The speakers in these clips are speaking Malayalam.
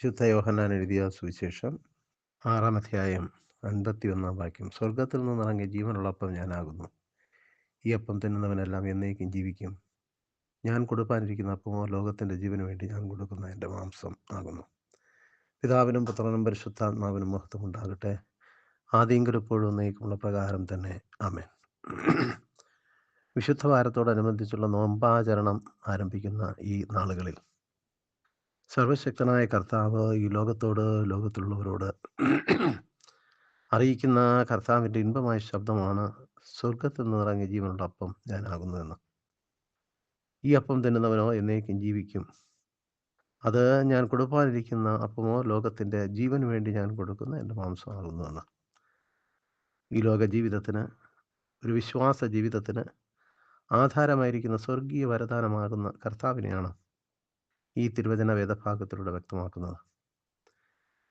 വിശുദ്ധ യോഹന്നാൻ എഴുതിയ സുവിശേഷം 6-ാം അധ്യായം 51-ാം വാക്യം. സ്വർഗത്തിൽ നിന്നിറങ്ങിയ ജീവനുള്ള അപ്പം ഞാനാകുന്നു. ഈ അപ്പം തിന്നുന്നവനെല്ലാം എന്നേക്കും ജീവിക്കും. ഞാൻ കൊടുപ്പാനിരിക്കുന്ന അപ്പമോ ലോകത്തിൻ്റെ ജീവന് വേണ്ടി ഞാൻ കൊടുക്കുന്ന എൻ്റെ മാംസം ആകുന്നു. പിതാവിനും പുത്രനും പരിശുദ്ധാത്മാവിനും മഹത്വം ഉണ്ടാകട്ടെ, ആദ്യമെങ്കിലും ഇപ്പോഴും എന്നേക്കുമുള്ള പ്രകാരം തന്നെ. ആമേൻ. വിശുദ്ധ വാരത്തോടനുബന്ധിച്ചുള്ള നോമ്പാചരണം ആരംഭിക്കുന്ന ഈ നാളുകളിൽ സർവശക്തനായ കർത്താവ് ഈ ലോകത്തോട്, ലോകത്തിലുള്ളവരോട് അറിയിക്കുന്ന കർത്താവിൻ്റെ ഇൻപമായ ശബ്ദമാണ്, സ്വർഗത്തിൽ നിന്നിറങ്ങിയ ജീവനുള്ള അപ്പം ഞാനാകുന്നുവെന്ന്. ഈ അപ്പം തിന്നുന്നവനോ എന്നേക്കും ജീവിക്കും. അത് ഞാൻ കൊടുപ്പാനിരിക്കുന്ന അപ്പമോ ലോകത്തിൻ്റെ ജീവന് വേണ്ടി ഞാൻ കൊടുക്കുന്ന എൻ്റെ മാംസമാകുന്നുവെന്ന്. ഈ ലോക ജീവിതത്തിന്, ഒരു വിശ്വാസ ജീവിതത്തിന് ആധാരമായിരിക്കുന്ന സ്വർഗീയ വരദാനമാകുന്ന കർത്താവിനെയാണ് ഈ തിരുവചന വേദഭാഗത്തിലൂടെ വ്യക്തമാക്കുന്നത്.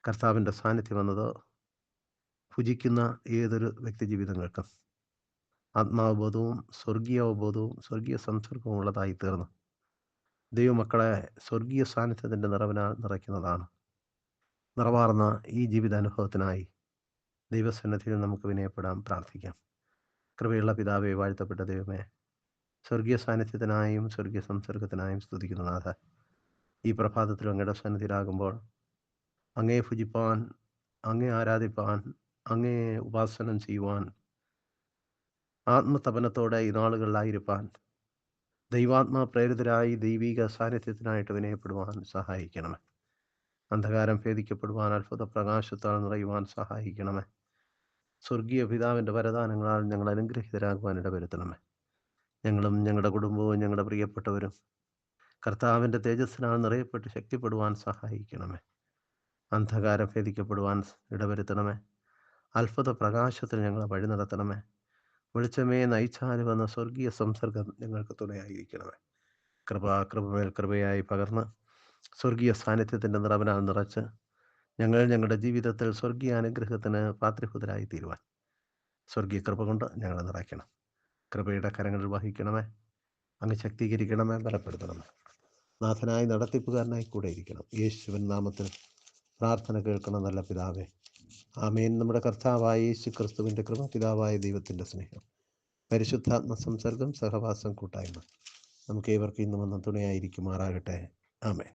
കർത്താവിൻ്റെ സാന്നിധ്യം എന്നത് ഭുജിക്കുന്ന ഏതൊരു വ്യക്തിജീവിതങ്ങൾക്കും ആത്മാവബോധവും സ്വർഗീയാവബോധവും സ്വർഗീയ സംസർഗവും ഉള്ളതായി തീർന്നു ദൈവമക്കളെ സ്വർഗീയ സാന്നിധ്യത്തിൻ്റെ നിറവിനാൽ നിറയ്ക്കുന്നതാണ്. നിറവാർന്ന ഈ ജീവിതാനുഭവത്തിനായി ദൈവസന്നിധിയിൽ നമുക്ക് വിനയപ്പെടാം, പ്രാർത്ഥിക്കാം. കൃപയുള്ള പിതാവേ, വാഴ്ത്തപ്പെട്ട ദൈവമേ, സ്വർഗീയ സാന്നിധ്യത്തിനായും സ്വർഗീയ സംസർഗത്തിനായും സ്തുതിക്കുന്ന നാഥ, ഈ പ്രഭാതത്തിൽ അങ്ങയുടെ സന്നിധിയിലാകുമ്പോൾ അങ്ങയെ ഭുജിപ്പാൻ, അങ്ങയെ ആരാധിപ്പാൻ, അങ്ങയെ ഉപാസനം ചെയ്യുവാൻ, ആത്മതപനത്തോടെ ഈ നാളുകളിലായിരിക്കാൻ, ദൈവാത്മാ പ്രേരിതരായി ദൈവിക സാന്നിധ്യത്തിനായിട്ട് വിനയപ്പെടുവാൻ സഹായിക്കണമേ. അന്ധകാരം ഭേദിക്കപ്പെടുവാൻ, അത്ഭുത പ്രകാശത്താൽ നിറയുവാൻ സഹായിക്കണമേ. സ്വർഗീയ പിതാവിൻ്റെ വരദാനങ്ങളാൽ ഞങ്ങൾ അനുഗ്രഹീതരാകുവാൻ ഇടവരുത്തണമേ. ഞങ്ങളും ഞങ്ങളുടെ കുടുംബവും ഞങ്ങളുടെ പ്രിയപ്പെട്ടവരും കർത്താവിൻ്റെ തേജസ്സിനാൽ നിറയപ്പെട്ട് ശക്തിപ്പെടുവാൻ സഹായിക്കണമേ. അന്ധകാരം ഭേദിക്കപ്പെടുവാൻ ഇടവരുത്തണമേ. അത്ഭുത പ്രകാശത്തിൽ ഞങ്ങളെ വഴി നടത്തണമേ. വെളിച്ചമേ നയിച്ചാലുവെന്ന സ്വർഗീയ സംസർഗം ഞങ്ങൾക്ക് തുണയായിരിക്കണമേ. കൃപമേൽ കൃപയായി പകർന്ന് സ്വർഗീയ സാന്നിധ്യത്തിൻ്റെ നിറവിനാൽ നിറച്ച് ഞങ്ങൾ ഞങ്ങളുടെ ജീവിതത്തിൽ സ്വർഗീയ അനുഗ്രഹത്തിന് പാത്രീഭൂതരായി തീരുവാൻ സ്വർഗീയ കൃപ കൊണ്ട് ഞങ്ങളെ നിറയ്ക്കണം. കൃപയുടെ കരങ്ങളിൽ വഹിക്കണമേ. അങ്ങ് ശക്തീകരിക്കണമേ, ബലപ്പെടുത്തണമേ. നാഥനായി നടത്തിപ്പുകാരനായി കൂടെ ഇരിക്കണം. യേശുവിൻ നാമത്തിൽ പ്രാർത്ഥന കേൾക്കണം നല്ല പിതാവേ, ആമേൻ. നമ്മുടെ കർത്താവായ യേശു ക്രിസ്തുവിൻ്റെ കൃപ, പിതാവായ ദൈവത്തിൻ്റെ സ്നേഹം, പരിശുദ്ധാത്മ സംസർഗം, സഹവാസം, കൂട്ടായ്മ നമുക്ക് ഏവർക്കും ഇന്നും വന്ന തുണയായിരിക്കുമാറാകട്ടെ. ആമേൻ.